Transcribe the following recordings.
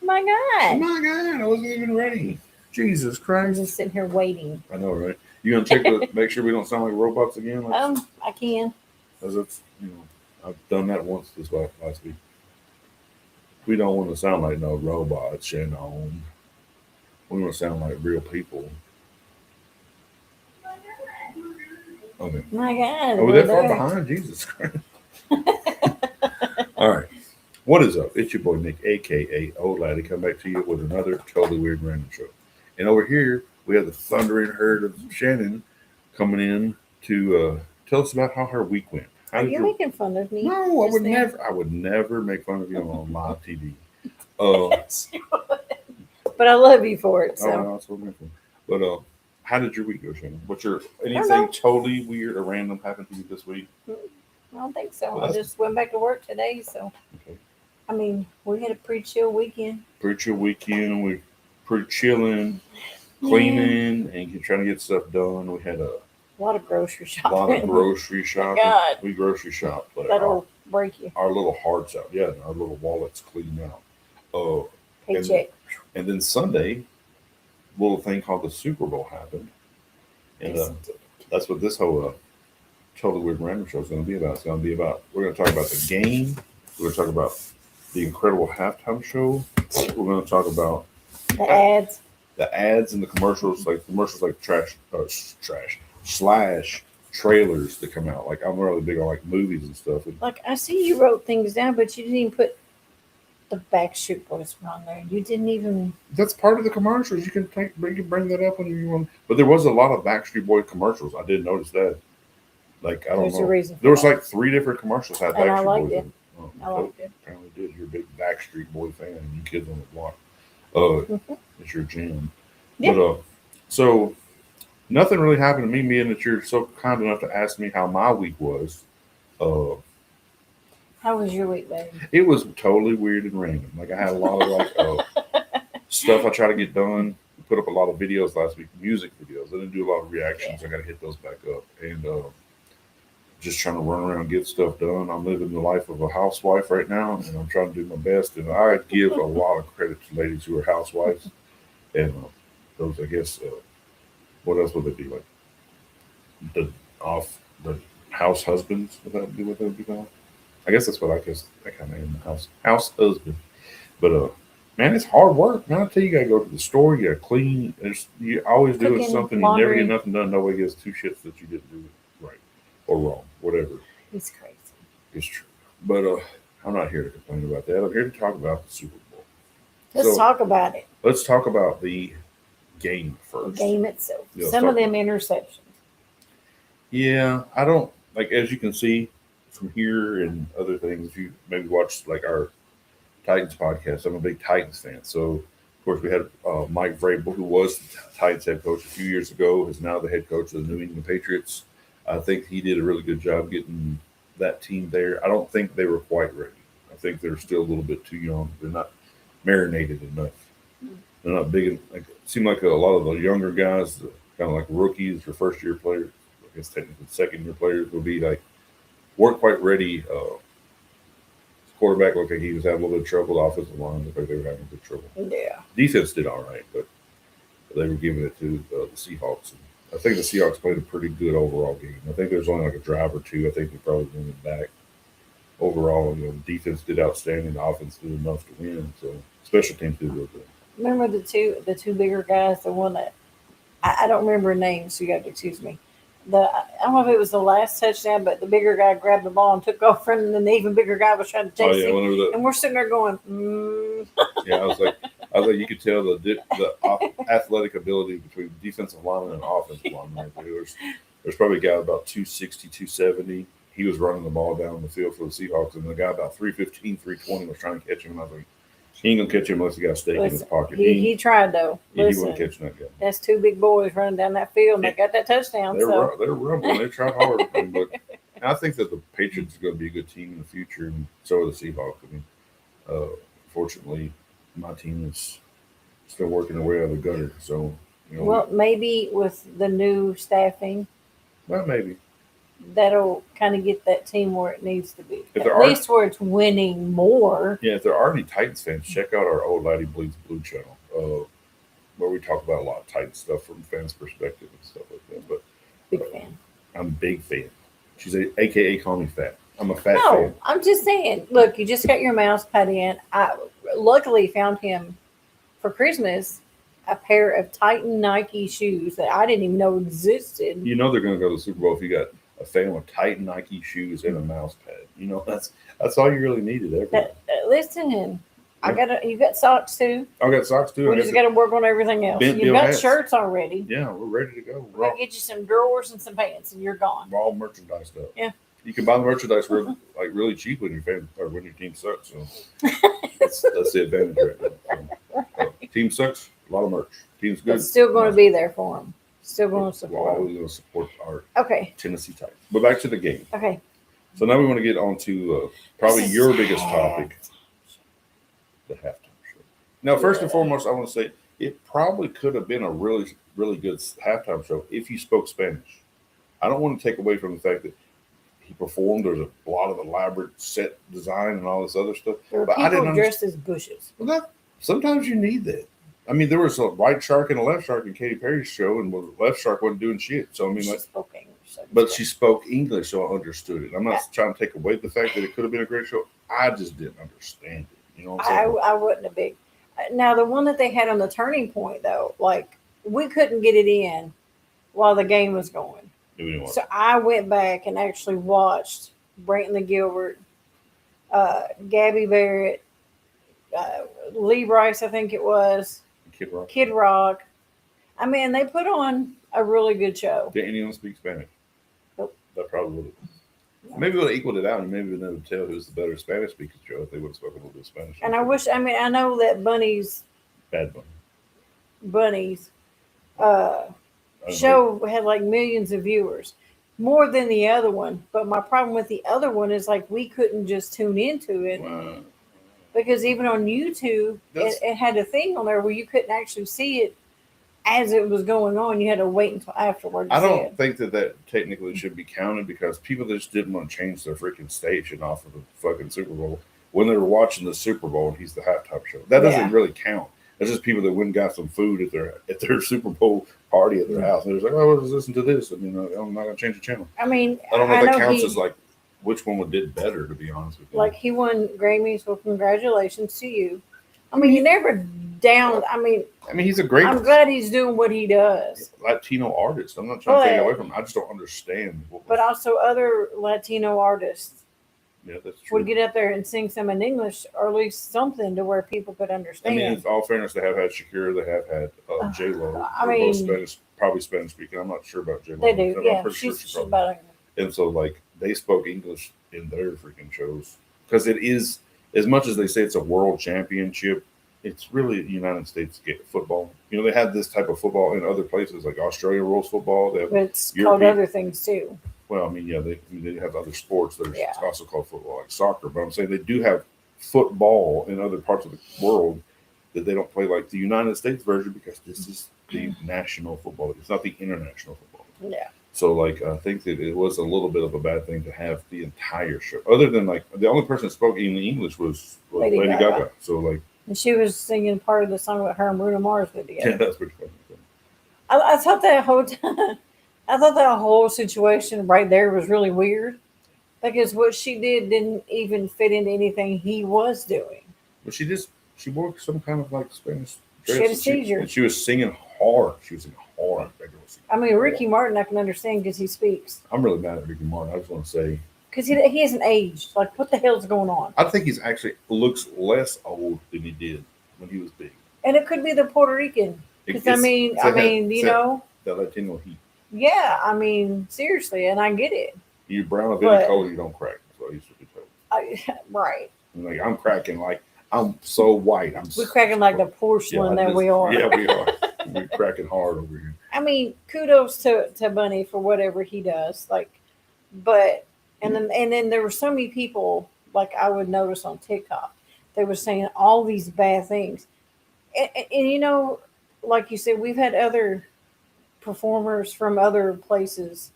My Oh God. my God, I wasn't even ready. Jesus I'm Christ. just sitting here waiting. I know, right? You gonna check the make sure we don't sound like robots again? I can. Cause it's I've done that once this last week. We don't want to sound like no robots, Shannon. We want to sound like real people. Okay. My God, Are we we're that far there. behind? Jesus Christ. All right. What is up? It's your boy Nick, aka Old Laddie, come back to you with another totally weird random show. And over here we have the thundering herd of Shannon coming in to tell us about how her week went. How Are did you your making fun of me? No, I just would then? never. I would never make fun of you on live TV. Uh, But I love you for it. oh, So no, that's what I'm making. But how did your week go, Shannon? What's your I don't anything know. totally weird or random happened to you this week? I don't think so. Well, I that's just went back to work today. So okay. I mean, we had a pretty chill weekend. Pretty chill weekend. We pretty chilling, Yeah, cleaning, and trying to get stuff done. We had a a lot of grocery lot of shopping. grocery My shopping. God, We grocery shopped, but that'll break you. our little hearts out. Yeah, our little wallets clean out. And Paycheck. and then Sunday, little thing called the Super Bowl happened, and Yes, it did. that's what this whole totally weird random show is going to be about. It's going to be about we're going to talk about the game. We're going to talk about the incredible halftime show. We're going to talk about The ads. the ads and the commercials like trash slash trailers that come out. Like I'm really big on like movies and stuff. And Like I see you wrote things down, but you didn't even put the Backstreet Boys one on there. You didn't even. that's part of the commercials. You can bring that up when you want. But there was a lot of Backstreet Boy commercials. I did notice that. Like I don't There's a know. reason. There For was that. like 3 different commercials had And I Backstreet liked Boys. it. In. Oh, I liked it. apparently did. You're a big Backstreet Boy fan. You kids on the block. Uh, Mhm. it's your jam. Yeah. But so nothing really happened to me. Being that you're so kind enough to ask me how my week was. Uh, How was your week, baby? it was totally weird and random. Like I had a lot of like stuff I try to get done. Put up a lot of videos last week, music videos. I didn't do a lot of reactions. I got to hit those back up, and just trying to run around and get stuff done. I'm living the life of a housewife right now, and I'm trying to do my best. And I give a lot of credit to ladies who are housewives, and those I guess what else would it be like the off the house husbands? Would that be what that would be called? I guess that's what I guess I kind of am the house husband. But man, it's hard work. Man, I tell you, you gotta go to the store. You gotta clean. You always doing Cooking, something. You never get laundry. nothing done. Nobody gives two shits that you didn't do right or wrong, whatever. He's crazy. It's true. But I'm not here to complain about that. I'm here to talk about the Super Bowl. Let's So talk about it. let's talk about the game The first. game itself. Yeah, let's Some talk of them about interceptions. Yeah, I don't like as you can see from here and other things. If you maybe watch like our Titans podcast, I'm a big Titans fan. So of course we had Mike Vrabel, who was the Titans head coach a few years ago, is now the head coach of the New England Patriots. I think he did a really good job getting that team there. I don't think they were quite ready. I think they're still a little bit too young. They're not marinated enough. They're not big. Like seem like a lot of the younger guys, kind of like rookies or first year players. I guess technically second year players will be like weren't quite ready. Quarterback looked like he was having a little bit of trouble. The offensive line looked like they were having good trouble. Yeah. Defense did all right, but they were giving it to the Seahawks. And I think the Seahawks played a pretty good overall game. I think there's only like a drive or two. I think they probably won it back. Overall, the defense did outstanding. The offense did enough to win. So special teams did real good. Remember the two bigger guys, the one that I don't remember her name, so you have to excuse me. I don't know if it was the last touchdown, but the bigger guy grabbed the ball and took off running, and then the even bigger guy was trying to Oh chase yeah, him. whenever the And we're sitting there going, yeah, I was like, you could tell athletic ability between defensive lineman and offensive lineman. Right there. There's probably a guy about 260, 270. He was running the ball down the field for the Seahawks, and the guy about 315, 320 was trying to catch him. And I was like, he ain't gonna catch him unless he got a steak in his listen, pocket. he tried though. He Listen, wasn't catching that guy. that's two big boys running down that field, and they got that touchdown. So They're rumbling. They tried hard, but I think that the Patriots are going to be a good team in the future, and so are the Seahawks. I mean, fortunately, my team is still working their way out of the gutter. So, well, maybe with the new staffing, well, maybe. that'll kind of get that team where it needs to be. If there At are, least where it's winning more. yeah, if there are any Titans fans, check out our Old Laddie Bleeds Blue channel, where we talk about a lot of Titan stuff from fans' perspective and stuff like that. But Big fan. I'm a big fan. She's AKA call me fat. I'm a fat No, fan. I'm just saying. Look, you just got your mouse pad in. I luckily found him for Christmas a pair of Titan Nike shoes that I didn't even know existed. You know they're going to go to the Super Bowl if you got a fan with Titan Nike shoes and a mouse pad. You know that's all you really needed ever. Listen, I Yeah. got you got socks too. I got socks too. We just got to work on everything else. Bent You've bill got hats. shirts already. Yeah, we're ready to go. We're gonna get you some drawers and some pants, and you're gone. We're all merchandise stuff. Yeah. You can buy the merchandise really cheap when your fan or when your team sucks. So that's the advantage right now. So, team sucks, a lot of merch. Team's good. But still going to be there for them. Still going to We're support. always going to support our Okay. Tennessee Titans. But back to the game. Okay. So now we want to get on to probably This is your biggest sad. topic, the halftime show. Now, first and foremost, I want to say it probably could have been a really, really good halftime show if you spoke Spanish. I don't want to take away from the fact that he performed. There's a lot of elaborate set design and all this other stuff. There were But I people didn't dressed as bushes. Well, sometimes you need that. I mean, there was a right shark and a left shark in Katy Perry's show, and the left shark wasn't doing shit. So I mean, She like, spoke English. So but she spoke English, so I understood it. I'm not trying to take away the fact that it could have been a great show. I just didn't understand it. You know what I'm saying? I wasn't a big. Now the one that they had on the turning point though, like we couldn't get it in while the game was going. So I went back and actually watched Brantley Gilbert, Gabby Barrett, Lee Bryce, I think it was, Kid Rock. I mean, they put on a really good show. Did anyone speak Spanish? Nope. That probably would have. Maybe it would have equaled it out, and maybe they would tell who's the better Spanish speaker, Joe, if they would have spoken a little bit of Spanish. And I know that Bad Bunny's Bunny. show had like millions of viewers, more than the other one. But my problem with the other one is like we couldn't just tune into it because even on YouTube, it had a thing on there where you couldn't actually see it as it was going on. You had to wait until afterwards. I don't think that technically should be counted because people just didn't want to change their freaking station off of the fucking Super Bowl when they were watching the Super Bowl and he's the halftime show. That doesn't really count. That's just people that went and got some food at their Super Bowl party at their house. And they're just like, oh, let's listen to this. I mean, I'm not going to change the channel. I mean, I don't know if that counts as like which one did better, to be honest with you. Like he won Grammys, well, congratulations to you. I mean, you never down. I mean, he's a great. I'm glad he's doing what he does. Latino artist. I'm not trying to take away from him. I just don't understand. But also, other Latino artists that's true. would get up there and sing some in English, or at least something to where people could understand. I mean, in all fairness, they have had Shakira, they have had J Lo. I mean, probably Spanish speaking. I'm not sure about J Lo. They do, yeah. She's about English. And so, like, they spoke English in their freaking shows because it is, as much as they say it's a world championship, it's really United States football. You know, they have this type of football in other places, like Australia rules football. They have but it's called other things too. Well, I mean, yeah, they have other sports that are also called football, like soccer. But I'm saying they do have football in other parts of the world that they don't play, like the United States version, because this is the national football. It's not the international football. Yeah. So, like, I think that it was a little bit of a bad thing to have the entire show. Other than, like, the only person that spoke in English was Lady Gaga. So, like, and she was singing part of the song with her and Bruno Mars did together. Yeah, that's pretty funny. I thought that whole time, I thought that whole situation right there was really weird because what she did didn't even fit into anything he was doing. But she wore some kind of like Spanish dress. She had a seizure. And she was singing hard. I mean, Ricky Martin, I can understand because he speaks. I'm really mad at Ricky Martin. I just want to say. Because he hasn't aged. Like, what the hell's going on? I think he's actually looks less old than he did when he was big. And it could be the Puerto Rican. Because, I mean, you know. That Latino heat. Yeah, I mean, seriously, and I get it. You're brown of any color, you don't crack. That's what I used to be told. Right. Like, I'm cracking like, I'm so white. We're cracking like the porcelain that we are. Yeah, we are. We're cracking hard over here. I mean, kudos to Bunny for whatever he does. Like, but and then there were so many people like I would notice on TikTok. They were saying all these bad things, and you know, like you said, we've had other performers from other places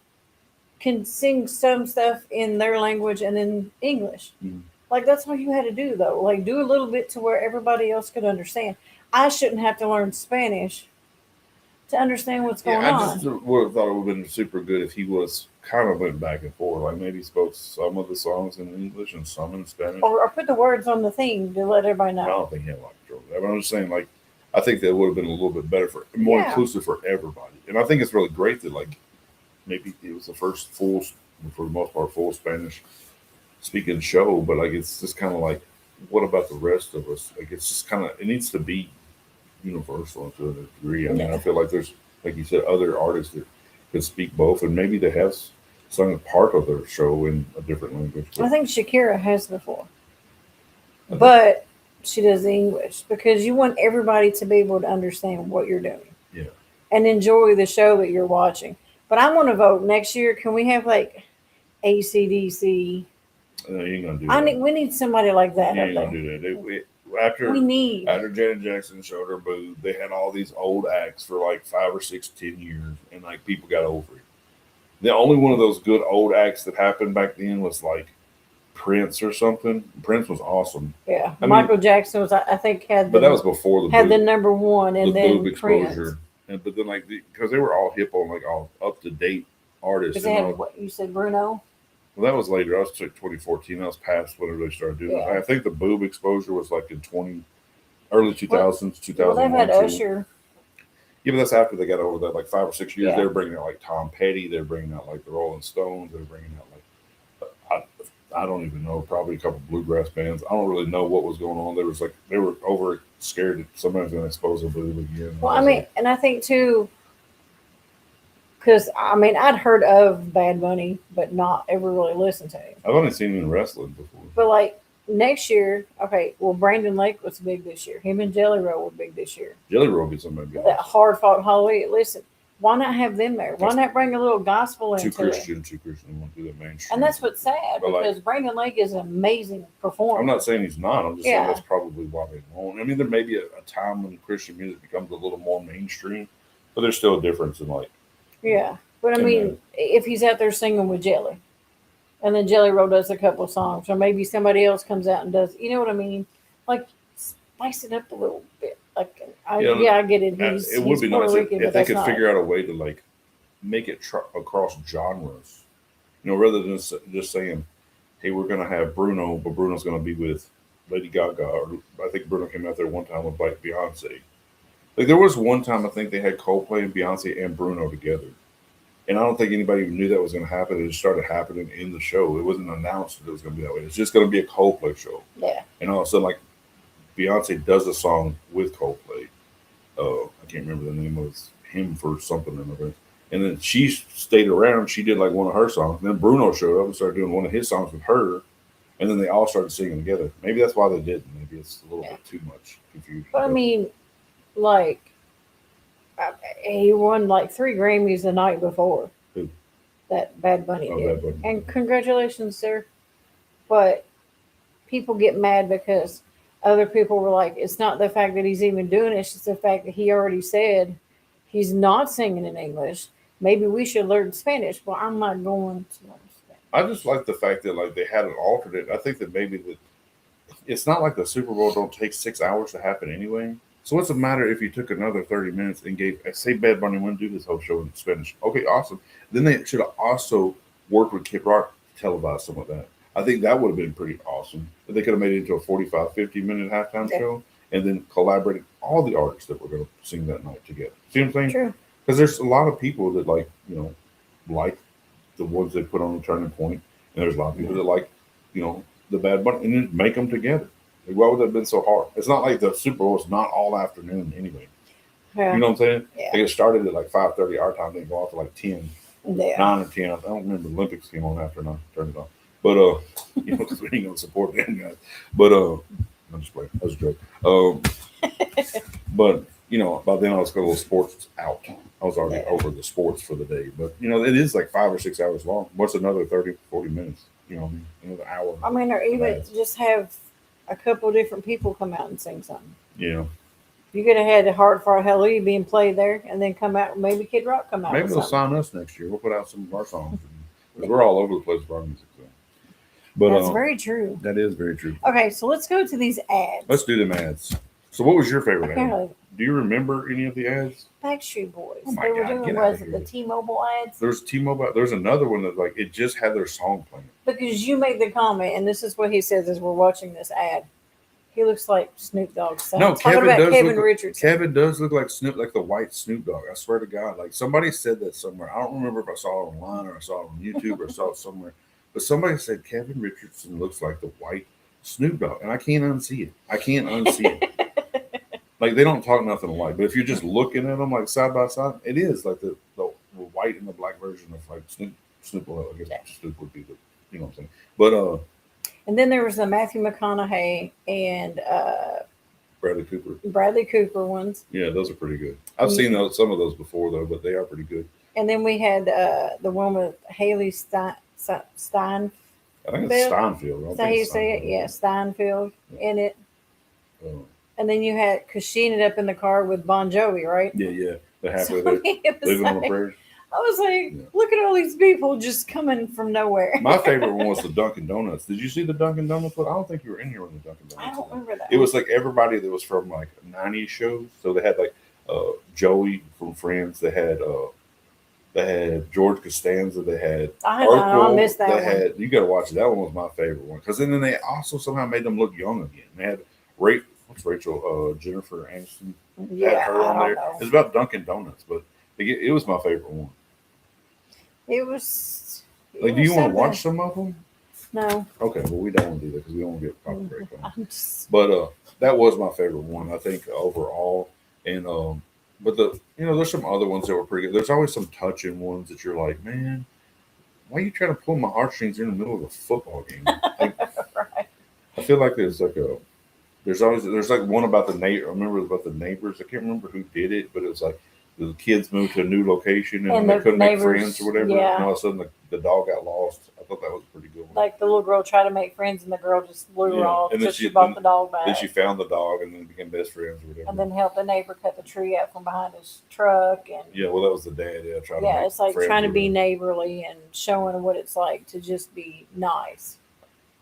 can sing some stuff in their language and in English. Mhm. Like that's all you had to do though. Like do a little bit to where everybody else could understand. I shouldn't have to learn Spanish to understand what's Yeah, going I just on. would have thought it would have been super good if he was kind of went back and forth. Like maybe spoke some of the songs in English and some in Spanish. Or put the words on the thing to let everybody I know. don't think he had a lot of control of that. But I'm just saying, like, I think that would have been a little bit better for more Yeah. inclusive for everybody. And I think it's really great that like maybe it was the first full, for the most part, full Spanish speaking show. But like it's just kind of like, what about the rest of us? Like it's just kind of it needs to be universal to a degree. I mean, I Yeah. feel like there's like you said, other artists that could speak both, and maybe they have sung a part of their show in a different language. I But think Shakira has before, I think, but she does English because you want everybody to be able to understand what you're doing yeah, and enjoy the show that you're watching. But I'm going to vote next year. Can we have like ACDC? you ain't gonna do I that. need. We need somebody like that You up ain't gonna there. do that. We need. After Janet Jackson showed her boob, they had all these old acts for like 5 or 6, 10 years, and like people got over it. The only one of those good old acts that happened back then was like Prince or something. Prince was awesome. Yeah, I mean, Michael Jackson was. I think but that was before had the boob, number one, the and boob then Prince. exposure, and but then like because they were all hip on like all up to date artists, Because they and had what you said, Bruno. well, that was later. I was like 2014. That was past whenever they started doing it. Yeah. I think the boob exposure was like in 20 early Well, 2000s, well, they've 2001, had two. Usher. Yeah, but that's after they got over that, like 5 or 6 years. Yeah. They're bringing out like Tom Petty. They're bringing out like the Rolling Stones. They're bringing out like I don't even know, probably a couple bluegrass bands. I don't really know what was going on. There was like they were over scared that somebody was going to expose a boob again. Well, I I was mean, like, and I think too, because I mean, I'd heard of Bad Bunny, but not ever really listened to him. I've only seen him in wrestling before. But like next year, okay, well, Brandon Lake was big this year. Him and Jelly Roll were big this year. Jelly Roll gets somebody That else. hard fought Halloween. Listen, why not have them there? Why not bring a little gospel Too into it? Christian. Want to do that mainstream. And that's what's sad But, like, because Brandon Lake is an amazing performer. I'm not saying he's not. I'm just saying Yeah. that's probably why they won't. I mean, there may be a time when Christian music becomes a little more mainstream, but there's still a difference in like. Yeah, but I And mean, if he's out there singing with Jelly, and then Jelly Roll does a couple of songs, or maybe somebody else comes out and does, you know what I mean? Like spice it up a little bit. Like, Yeah, I get it. It would He's be Puerto nice Rican, if but they that's could not. figure out a way to like make it across genres. Rather than just saying, "Hey, we're going to have Bruno, but Bruno's going to be with Lady Gaga." Or I think Bruno came out there one time with like Beyonce. Like there was one time I think they had Coldplay and Beyonce and Bruno together, and I don't think anybody even knew that was going to happen. It just started happening in the show. It wasn't announced that it was going to be that way. It's just going to be a Coldplay show, Yeah, and all of a sudden, like Beyonce does a song with Coldplay. I can't remember the name of him for something or another. And then she stayed around. She did like one of her songs. Then Bruno showed up and started doing one of his songs with her. And then they all started singing together. Maybe that's why they didn't. Maybe it's a little Yeah. bit too much confusion. but I mean, like, he won like 3 Grammys the night before. Who? That Bad Bunny Oh, did. Bad Bunny. And congratulations, sir. But people get mad because other people were like, it's not the fact that he's even doing it, it's just the fact that he already said he's not singing in English. Maybe we should learn Spanish. Well, I'm not going to learn Spanish. I just like the fact that like they had an alternate. I think that maybe that it's not like the Super Bowl don't take 6 hours to happen anyway. So what's the matter if you took another 30 minutes and gave say Bad Bunny want to do this whole show in Spanish? Okay, awesome. Then they should have also worked with Kid Rock to televise some of that. I think that would have been pretty awesome. But they could have made it into a 45, 50-minute halftime Yeah. show and then collaborated all the artists that were going to sing that night together. See what I'm saying? True. Because there's a lot of people that like the ones they put on the turning point, and there's a lot of people that like, the Bad Bunny, and then make them together. Like, why would that have been so hard? It's not like the Super Bowl is not all afternoon anyway. Yeah. You know what I'm saying? Yeah. Like it started at like 5:30 our time, then go off to like 10, Yeah. 9 or 10. I don't remember. The Olympics came on after and I turned it off. But because we ain't gonna support them guys. But I'm just playing. That was a joke. But by then I was going to sports out. I was already over the sports for the day. But it is like 5 or 6 hours long. What's another 30, 40 minutes? Another hour. I mean, or even just have a couple of different people come out and sing something. Yeah. You could have had the Hard for Hallelujah being played there, and then come out. Maybe Kid Rock come out. Maybe with they'll something. sign us next year. We'll put out some of our songs. We're all over the place with our music. So. But That's very true. that is very true. Okay, so let's go to these ads. Let's do them ads. So, what was your favorite ad? Apparently, Do you remember any of the ads? Backstreet Boys. Oh my They were God, doing get was outta it the here. T-Mobile ads? There's T-Mobile. There's another one that like it just had their song playing. Because you made the comment, and this is what he says as we're watching this ad. He looks like Snoop Dogg's son. No, Talking about Kevin look, Richardson. Kevin does look like Snoop, like the white Snoop Dogg. I swear to God, like somebody said that somewhere. I don't remember if I saw it online or I saw it on YouTube or saw it somewhere. But somebody said Kevin Richardson looks like the white Snoop Dogg, and I can't unsee it. I can't unsee it. Like they don't talk nothing alike, but if you're just looking at them like side by side, it is like the white and the black version of like Snoop. Snoop, well, I guess Snoop would be the, you know what I'm saying. But and then there was the Matthew McConaughey and Bradley Cooper ones. Yeah, those are pretty good. I've seen some of those before though, but they are pretty good. And then we had the one with Haley Stein. I think it's Steinfeld. Is that how you say it? Yeah, Steinfeld in it. And then you had, because she ended up in the car with Bon Jovi, right? Yeah. They're halfway there. Living on the prairie. I was like, look at all these people just coming from nowhere. My favorite one was the Dunkin' Donuts. Did you see the Dunkin' Donuts one? I don't think you were in here when the Dunkin' Donuts. I don't remember that. It was like everybody that was from like 90s shows. So they had like Joey from Friends. They had George Costanza. They had I missed that one. You got to watch it. That one was my favorite one. Because then they also somehow made them look young again. They had Rachel Jennifer Aniston. Yeah, had her on there. Know. It's about Dunkin' Donuts, but it was my favorite one. It was. Like, do you want to watch some of them? No. Okay, well, we don't want to do that because we don't want to get copyright on. But that was my favorite one, I think, overall. And but there's some other ones that were pretty good. There's always some touching ones that you're like, man, why are you trying to pull my heartstrings in the middle of a football game? Like, right. I feel like there's like one about the neighbor. I remember it was about the neighbors. I can't remember who did it, but it was like the kids moved to a new location and they couldn't make friends or whatever. Yeah. And all of a sudden the dog got lost. I thought that was a pretty good one. Like the little girl tried to make friends and the girl just blew her off until she bought the dog back. Then she found the dog and then became best friends or whatever. And then helped the neighbor cut the tree out from behind his truck. And yeah, well, that was the dad. Yeah, it's like trying to be neighborly and showing what it's like to just be nice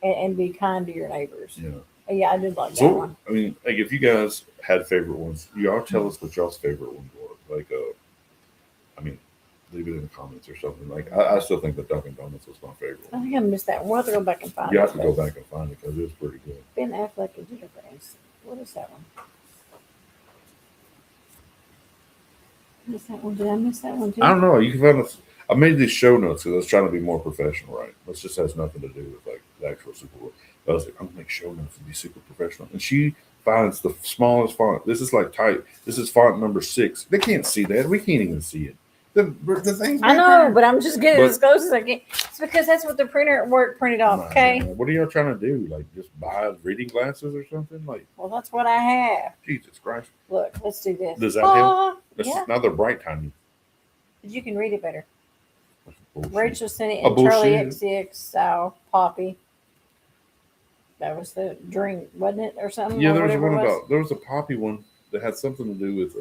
and be kind to your neighbors. Yeah. Yeah, I did like that one. I mean, like if you guys had favorite ones, y'all tell us what y'all's favorite ones were. Like, I mean, leave it in the comments or something. Like, I still think the Dunkin' Donuts was my favorite one. I think I missed that one. We'll have to go back and find it. You have to go back and find it because it was pretty good. Ben Affleck and Jennifer Aniston. What is that one? What is that one? Did I miss that one too? I don't know. You can find us. I made these show notes because I was trying to be more professional, right? This just has nothing to do with like the actual Super Bowl. I was like, I'm gonna make show notes and be super professional. And she finds the smallest font. This is like type. This is font number 6. They can't see that. We can't even see it. The thing's I know, but I'm just getting as close as I can. It's because that's what the printer at work printed off. Okay. What are y'all trying to do? Like just buy reading glasses or something? Like, well, that's what I have. Jesus Christ. Look, let's do this. Does that help? Yeah. Now they're bright tiny. You can read it better. Bullshit. Rachel sent it in Charlie XCX style Poppy. That was the drink, wasn't it, or something? Yeah, there was one about. There was a Poppy one that had something to do with.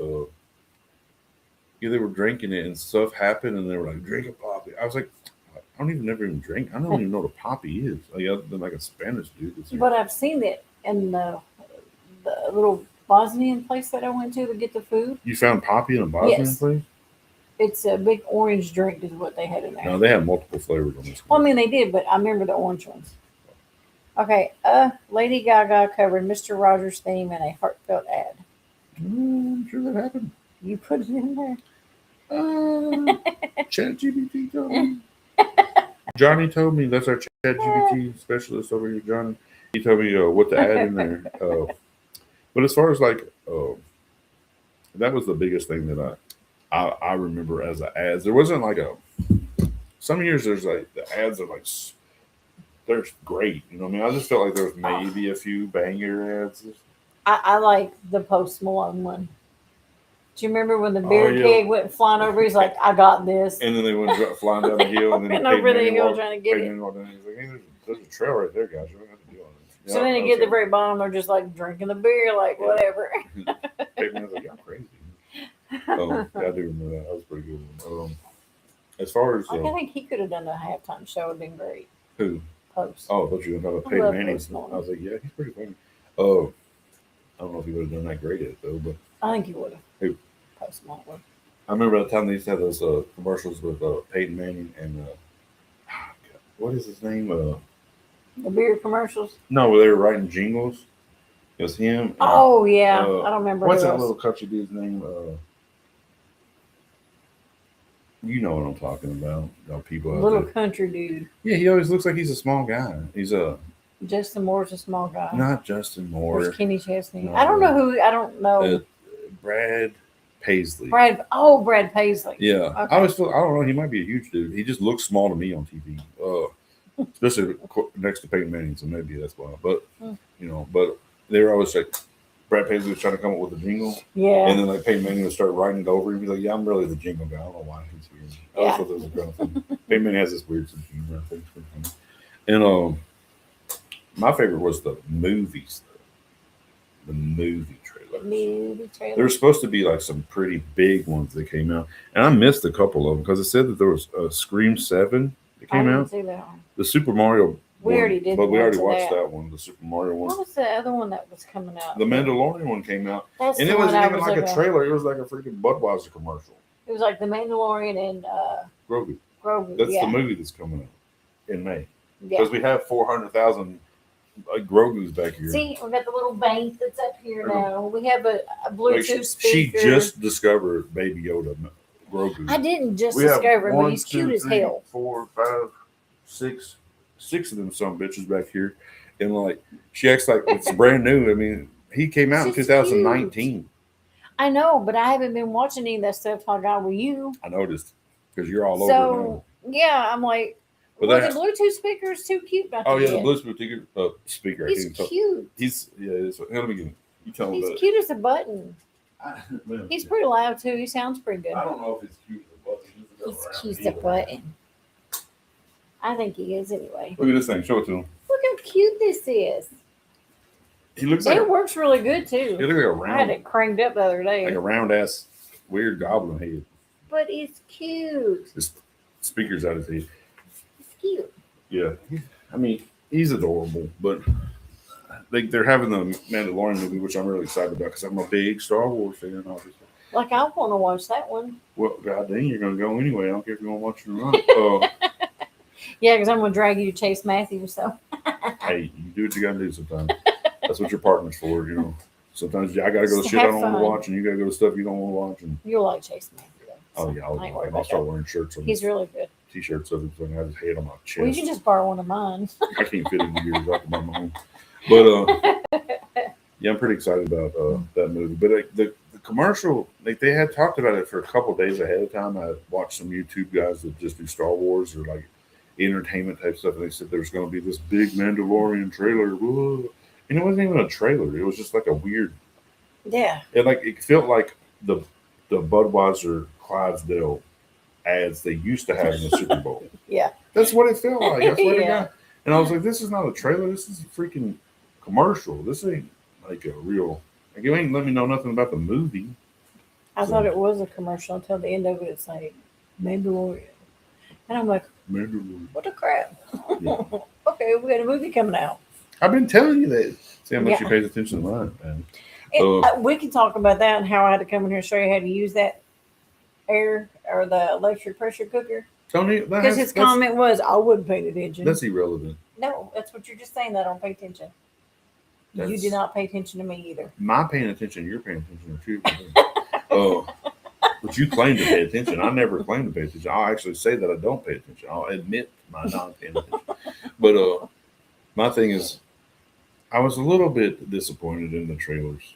Yeah, they were drinking it and stuff happened, and they were like, "Drink a Poppy." I was like, "I don't even drink. I don't even know what a Poppy is." Like, other than like a Spanish dude. But I've seen it in the little Bosnian place that I went to get the food. You found Poppy in a Bosnian place? It's a big orange drink, is what they had in there. No, they have multiple flavors on this. Well, I mean, they did, but I remember the orange ones. Okay, Lady Gaga covered Mr. Rogers' theme in a heartfelt ad. I'm sure that happened. You put it in there. ChatGPT told me. Johnny told me, that's our ChatGPT specialist over here, Johnny. He told me what to add in there. But as far as like, that was the biggest thing that I remember as the ads. There wasn't like some years there's like the ads are like, they're great. You know what I mean? I just felt like there was maybe a few banger ads. I like the Post Malone one. Do you remember when the beer keg went flying over? He's like, I got this. And then they went flying down the hill. And then over the hill trying to get it. He's like, hey, there's a trail right there, guys. You don't have to deal with it. So then they get to the very bottom. They're just like drinking the beer, like whatever. Pigman's like, y'all crazy. I do remember that. That was a pretty good one. as far as Like, I think he could have done a halftime show. It'd been great. who? Post. Oh, I thought you were talking about I Peyton love Manning. Post Malone. I was like, yeah, he's pretty funny. Oh, I don't know if he would have done that great at it though, but I think he would have. Who? Post Malone. I remember the time they used to have those commercials with Peyton Manning and what is his name? The beer commercials. No, they were writing jingles. It was him. And, Oh yeah, I don't remember. What's who that else. little country dude's name? You know what I'm talking about. People out Little there. country dude. Yeah, he always looks like he's a small guy. He's Justin Moore's a small guy. not Justin Moore. There's Kenny Chesney. No. I don't know who. I don't know. Brad Paisley. Brad. Oh, Brad Paisley. Yeah, Okay. I always feel. I don't know. He might be a huge dude. He just looks small to me on TV. Especially next to Peyton Manning, so maybe that's why. But but they were always like Brad Paisley was trying to come up with a jingle, Yeah. and then like Peyton Manning would start writing it over and be like, "Yeah, I'm really the jingle guy. I don't know why he's here." I always thought that was a kind of thing. Peyton Manning has this weird sense of humor. I think it's pretty funny. And my favorite was the movies, the movie trailers. Movie trailer. There were supposed to be like some pretty big ones that came out, and I missed a couple of them because it said that there was a Scream 7 that I came didn't out. see that one. The Super Mario. We one, already did but we one already to watched that. that one. The Super Mario one. What was the other one that was coming out? The Mandalorian one came out, That's and the it one wasn't I even was like a looking at. trailer. It was like a freaking Budweiser commercial. It was like the Mandalorian and Grogu. Grogu. That's yeah. the movie that's coming out in May Yeah. because we have 400,000 Grogu's back here. See, we got the little bank that's up here now. We have a Like, Bluetooth she speaker. just discovered Baby Yoda, Grogu. I didn't just We have discover him, but 1, he's 2, cute as 3, hell. 4, 5, 6 of them some bitches back here, and like she acts like it's brand new. I mean, he came out in She's 2019. I know, but I haven't been watching any of that stuff till I got with you. I noticed because you're all over So yeah, I'm like, But well, that- the Bluetooth speaker is too cute. Not now. Oh to yeah, the get. Bluetooth speaker. I He's can't tell. cute. He's let me get. You tell him He's about cute as a button. it. He's pretty loud too. He sounds pretty good. I don't know if it's cute as a button. He's cute as a button. I think he is anyway. Look at this thing. Show it to him. Look how cute this is. He looks like It works really good he too. looks like I had it cranked up the other day. a round ass weird goblin head. But it's cute. His speakers out his head. It's cute. Yeah, I mean he's adorable, but they're having the Mandalorian movie, which I'm really excited about because I'm a big Star Wars fan, obviously. Like, I want to watch that one. Well, god dang, you're gonna go anyway. I don't care if you're gonna watch it or not. Yeah, because I'm going to drag you to Chase Matthews. So, Hey, you do what you gotta do sometimes. That's what your partner's for, you know. Sometimes I gotta go to Just shit I have don't want to fun. watch, and you gotta go to stuff you don't want to watch. And you'll like Chase Matthews. Though. oh yeah, I ain't worried I'll about start that. wearing shirts of He's really good. t-shirts of him, so I can have his head on my chest. Well, you can just borrow one of mine. I can't fit into yours. I have to buy my own. But yeah, I'm pretty excited about that movie. But the commercial, like they had talked about it for a couple of days ahead of time. I watched some YouTube guys that just do Star Wars or like entertainment type stuff, and they said there was going to be this big Mandalorian trailer, whoa. And it wasn't even a trailer. It was just like a weird. Yeah. It felt like the Budweiser Clydesdale ads they used to have in the Super Bowl. Yeah. That's what it felt like. I swear to Yeah. God. And I was like, this is not a trailer. This is a freaking commercial. This ain't like a real. Like, you ain't let me know nothing about the movie. I thought it was a commercial until the end of it. It's like, Mandalorian. And I'm like, Mandalorian. what the crap? Yeah. Okay, we got a movie coming out. I've been telling you that. See how much Yeah. you paid attention to mine, man. And, we can talk about that and how I had to come in here and show you how to use that air or the electric pressure cooker. Tony, Because his comment was, I wasn't paying attention. that's irrelevant. No, that's what you're just saying. That I don't pay attention. You That's- did not pay attention to me either. My paying attention, you're paying attention are two different things. But you claim to pay attention. I never claim to pay attention. I'll actually say that I don't pay attention. I'll admit my not paying attention. But my thing is, I was a little bit disappointed in the trailers.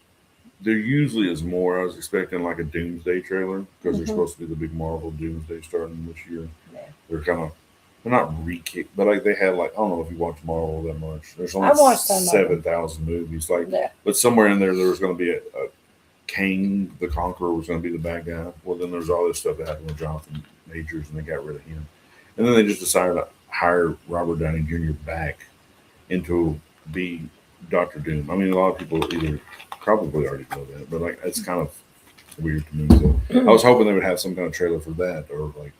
There usually is more. I was expecting like a Doomsday trailer because they're Mhm. supposed to be the big Marvel Doomsday starting this year. Yeah. They're not re-kick, but like they had like I don't know if you watch Marvel that much. There's only I watched some of them. 7,000 movies. Like, Yeah. but somewhere in there was going to be a Kang the Conqueror was going to be the bad guy. Well, then there's all this stuff that happened with Jonathan Majors, and they got rid of him. And then they just decided to hire Robert Downey Jr. back into be Doctor Doom. I mean, a lot of people either probably already know that, but like it's kind of weird to me. So I was hoping they would have some kind of trailer for that, or like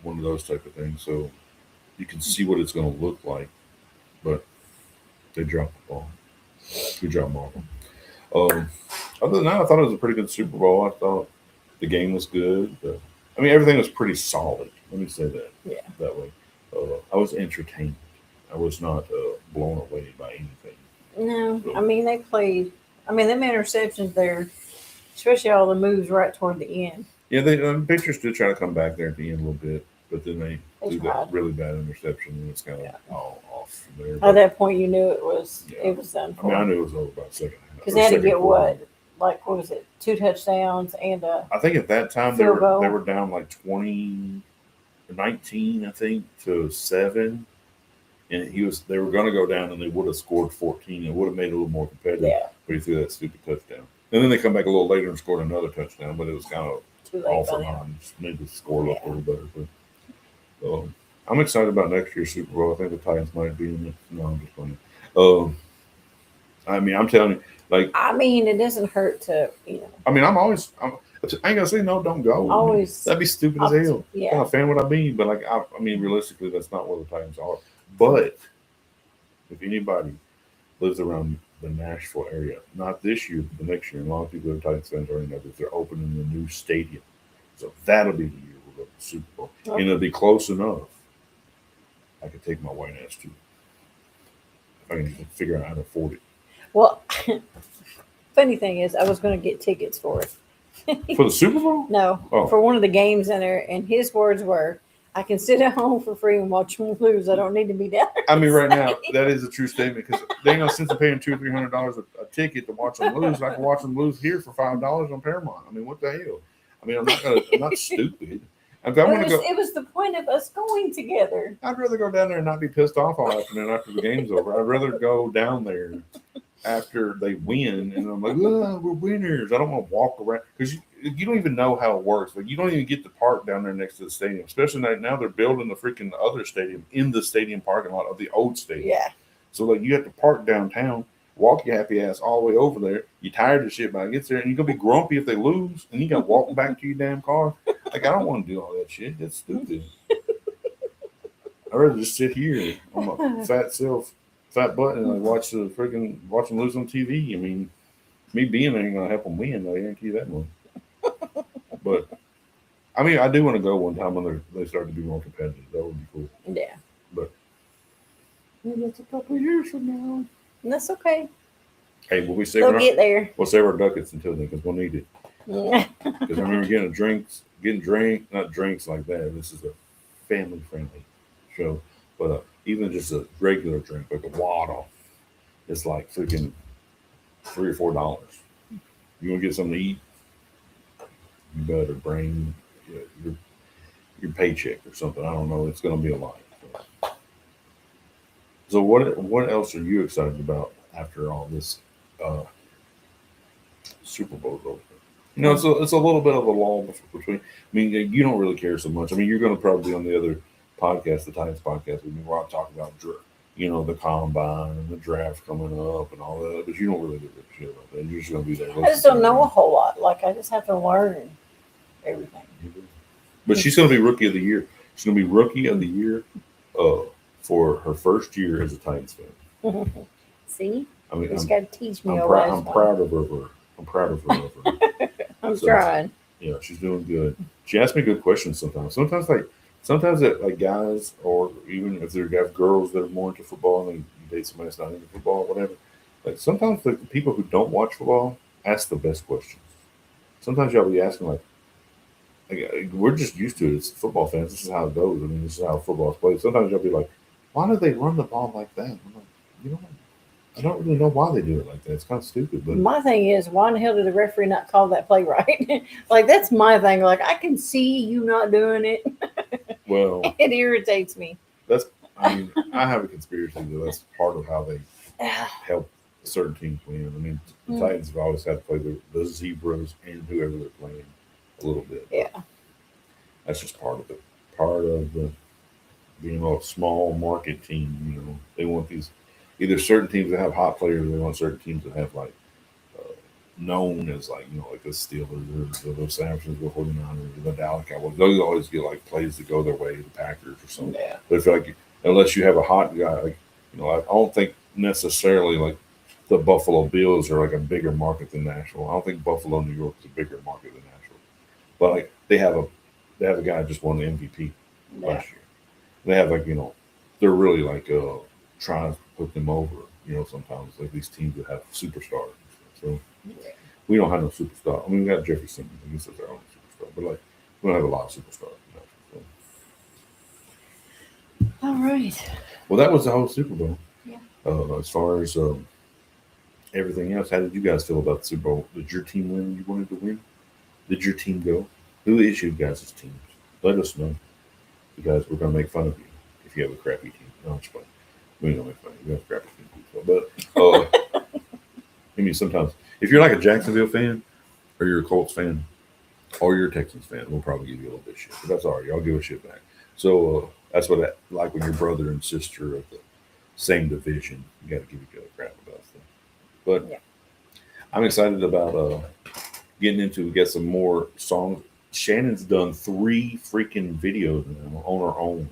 one of those type of things. So you can see what it's going to look like, but they dropped the ball. Good job, Marvel. Um, Other than that, I thought it was a pretty good Super Bowl. I thought the game was good. I mean, everything was pretty solid. Let me say that Yeah. that way. I was entertained. I was not blown away by anything. No, So, I mean they played. I mean them interceptions there, especially all the moves right toward the end. yeah, the Patriots did try to come back there at the end a little bit, but then they They threw that tried. really bad interception, and it's kind of Yeah. all off from there. At But that point, you knew yeah, it was done I mean, I for knew it was over by the second half because or they had to second get quarter. what was it, 2 touchdowns and a I think at that time field goal. they were down like 19, I think, to 7, and they were going to go down, and they would have scored 14. It would have made it a little more competitive, Yeah, but he threw that stupid touchdown. And then they come back a little later and scored another touchdown, but it was kind of too all late for by then. naught. Just made the score look a Yeah. little better. But I'm excited about next year's Super Bowl. I think the Titans might be in it. No, I'm just playing. Um, I mean, I'm telling you, like, I mean, it doesn't hurt to I mean, I ain't gonna say no, don't go. I mean, always. that'd be stupid as hell. What Yeah, kind of fan would I be? But like, I mean, realistically, that's not where the Titans are. But if anybody lives around the Nashville area, not this year, but the next year, and a lot of people that are Titans fans already know that they're opening a new stadium. So that'll be the year we'll go to the Super Bowl, and it'll be close enough. I could take my white ass to it if I can figure out how to afford it. well, funny thing is, I was going to get tickets for it. For the Super Bowl? No, Oh. for one of the games in there, and his words were, "I can sit at home for free and watch them lose. I don't need to be down there." I mean, right now that is a true statement because they ain't no sense in paying $200-300 a ticket to watch them lose. I can watch them lose here for $5 on Paramount. I mean, what the hell? I mean, I'm not stupid. If I want to go, It was the point of us going together. I'd rather go down there and not be pissed off all afternoon after the game's over. I'd rather go down there after they win and I'm like, oh, we're winners. I don't want to walk around because you don't even know how it works. Like you don't even get to park down there next to the stadium, especially now they're building the freaking other stadium in the stadium parking lot of the old stadium. Yeah, So like you have to park downtown, walk your happy ass all the way over there. You tired of shit by it gets there, and you're gonna be grumpy if they lose, and you gotta walk back to your damn car. Like I don't want to do all that shit. That's stupid. I'd rather just sit here on my fat butt and like watch them lose on TV. I mean, me being there ain't gonna help them win. I guarantee you that one. But I mean, I do want to go one time when they start to be more competitive. That would be cool. yeah, But maybe that's a couple of years from now. and that's okay. Hey, will we save They'll our get there. we'll save our ducats until then because we'll need it. Because I remember not drinks like that. This is a family friendly show, but even just a regular drink like a water, it's like freaking $3 or $4. You want to get something to eat? You better bring your paycheck or something. I don't know. It's going to be a lot. So what else are you excited about after all this uh, Super Bowl over? You know, it's a little bit of a lull between. I mean, you don't really care so much. I mean, you're going to probably be on the other podcast, the Titans podcast, with me, where I talk about the combine and the draft coming up and all that. But you don't really give a shit about that. You're just going to be there. I just don't know a whole lot. Like I just have to learn everything. But she's going to be rookie of the year. She's going to be rookie of the year for her first year as a Titans fan. See, I mean, you just got to teach me. I'm proud of her. I'm proud of her. I'm trying. Yeah, she's doing good. She asks me good questions sometimes. Sometimes that like guys, or even if they have girls that are more into football and they date somebody that's not into football, whatever. Like sometimes the people who don't watch football ask the best questions. Sometimes y'all be asking like we're just used to it. It's football fans. This is how it goes. I mean, this is how football's played. Sometimes y'all be like, why do they run the ball like that? I'm like, you know, I don't really know why they do it like that. It's kind of stupid. But My thing is, why in the hell did the referee not call that play right? Like that's my thing. Like I can see you not doing it. well, It irritates me. I mean, I have a conspiracy that that's part of how they help certain teams win. I mean, the Titans have always had to play the Zebras and whoever they're playing a little bit. Yeah. That's just part of it. Part of the being a small market team. You know, they want these either certain teams that have hot players, or they want certain teams that have like known as like like the Steelers or the San Francisco 49ers or the Dallas Cowboys. Those always get like plays to go their way, the Packers or something. Yeah. But I feel like unless you have a hot guy, like I don't think necessarily like the Buffalo Bills are like a bigger market than Nashville. I don't think Buffalo, New York is a bigger market than Nashville. But like they have a guy who just won the MVP Yeah. last year. They have like they're really like trying to put them over. Sometimes like these teams that have superstars. So Yeah. we don't have no superstar. I mean, we got Jeffrey Simmons. I guess that's our only superstar. But like we don't have a lot of superstars. All right. Well, that was the whole Super Bowl. Yeah. As far as everything else, how did you guys feel about the Super Bowl? Did your team win when you wanted to win? Did your team go? Who is you guys' teams? Let us know. Because we're going to make fun of you if you have a crappy team. No, it's fine. We ain't going to make fun of you. We have crappy teams. But, I mean, sometimes, if you're like a Jacksonville fan, or you're a Colts fan, or you're a Texans fan, we'll probably give you a little bit of shit. But that's all right. Y'all give us shit back. So, that's what like when your brother and sister are the same division. You got to give each other crap about stuff. But Yeah. I'm excited about getting into get some more songs. Shannon's done 3 freaking videos now on her own.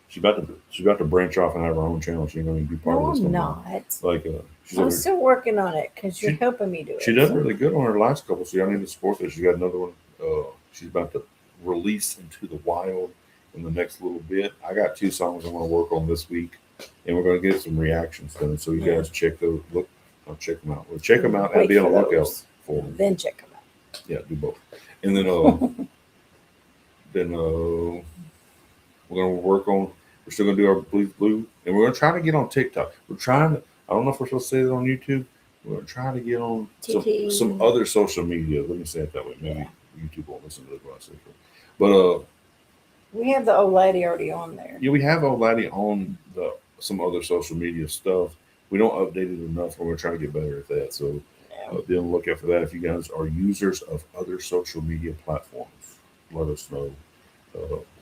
She's about to branch off and have her own channel. She's going to be part No, of this. I'm no more. not. Like she's I'm over, still working on it because you're She- helping me do it. she does so. really good on her last couple. So y'all need to support her. She's got another one. She's about to release into the wild in the next little bit. I got 2 songs I'm going to work on this week, and we're going to get some reactions done. So you Yeah. guys check those. I'll check them out. Well, check them out and Wait be on the for lookout those. for them. Then check them out. Yeah, do both. And then we're gonna work on. We're still gonna do our Blues Blue, and we're gonna try to get on TikTok. We're trying to. I don't know if we're supposed to say it on YouTube. We're gonna try to get on TT. some other social media. Let me say it that way. Maybe Yeah. YouTube won't listen to what I say. But We have the old lady already on there. yeah, we have old lady on some other social media stuff. We don't update it enough. We're gonna try to get better at that. So Yeah. be on the lookout for that. If you guys are users of other social media platforms, let us know.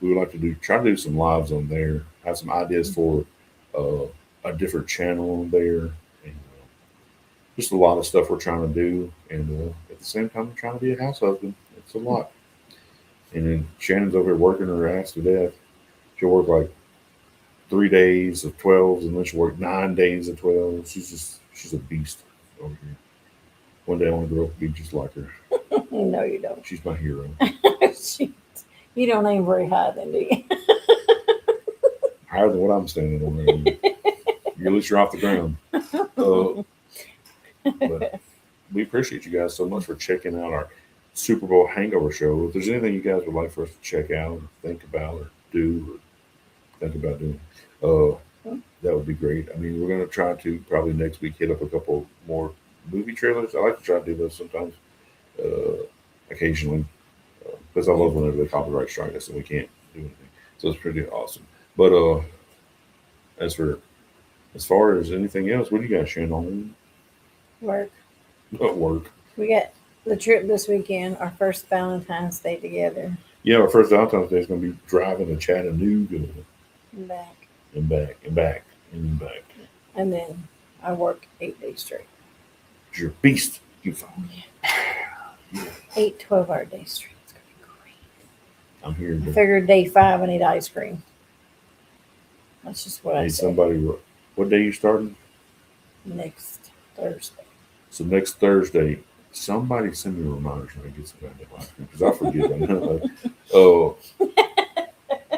We would like to try to do some lives on there. Have some ideas for a different channel on there, and just a lot of stuff we're trying to do. And at the same time, we're trying to be a house husband. It's a lot. And then Shannon's over here working her ass to death. She'll work like 3 days of 12s, and then she'll work 9 days of 12s. She's a beast over here. One day I want to grow up and be just like her. No, you don't. She's my hero. You don't aim very high, then, do you? Higher than what I'm standing on there. At least you're off the ground. But we appreciate you guys so much for checking out our Super Bowl hangover show. If there's anything you guys would like for us to check out, or think about, or do, or think about doing, that would be great. I mean, we're going to try to probably next week hit up a couple more movie trailers. I like to try to do those sometimes, occasionally, because I love whenever they copyright strike us and we can't do anything. So it's pretty awesome. But as far as anything else, what do you guys share on Work. work? We got the trip this weekend, our first Valentine's Day together. Yeah, our first Valentine's Day is going to be driving to Chattanooga And back. and back and back and back. And then I work 8 days straight. You're a beast. You fucking. 8 12-hour days straight. It's going to be great. I'm here I to figured day 5, I need ice cream. That's just what I need said. somebody. What day you starting? Next Thursday. So next Thursday, somebody send me a reminder so I get some goddamn ice cream because I forget. Oh,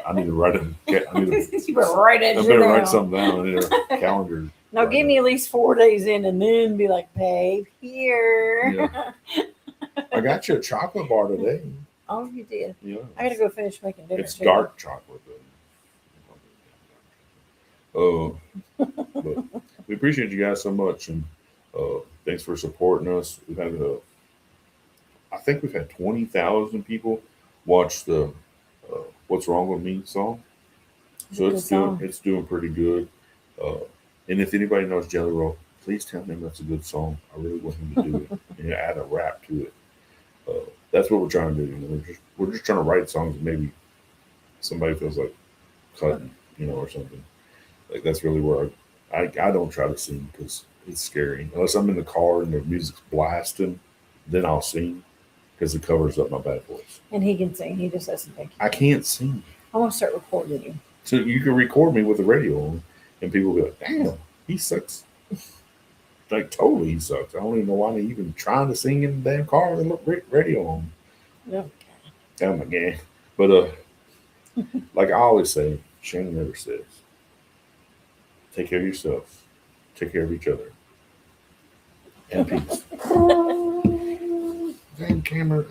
I need to write it. I need to. You better write it I better write down. something down in a calendar. Now give me at least 4 days in and then be like, babe, here. Yeah. I got you a chocolate bar today. Oh, you did. Yeah. I gotta go finish making dinner. It's too. dark chocolate though. But we appreciate you guys so much, and thanks for supporting us. We've had I think we've had 20,000 people watch the "What's Wrong with Me" song. So Good song. it's doing pretty good. And if anybody knows Jelly Roll, please tell him that's a good song. I really want him to do it and add a rap to it. That's what we're trying to do. We're just trying to write songs that maybe somebody feels like cutting, or something. Like that's really where I don't try to sing because It's scary. Unless I'm in the car and the music's blasting, then I'll sing because it covers up my bad voice. And he can sing. He just doesn't think. I can't sing. I want to start recording you. So you can record me with the radio on, and people will be like, damn, he sucks. Like, totally he sucks. I don't even know why they even trying to sing in the damn car with the radio on. Yep. Oh my God. But, like I always say, Shannon never says, take care of yourself, take care of each other, and peace. Damn camera.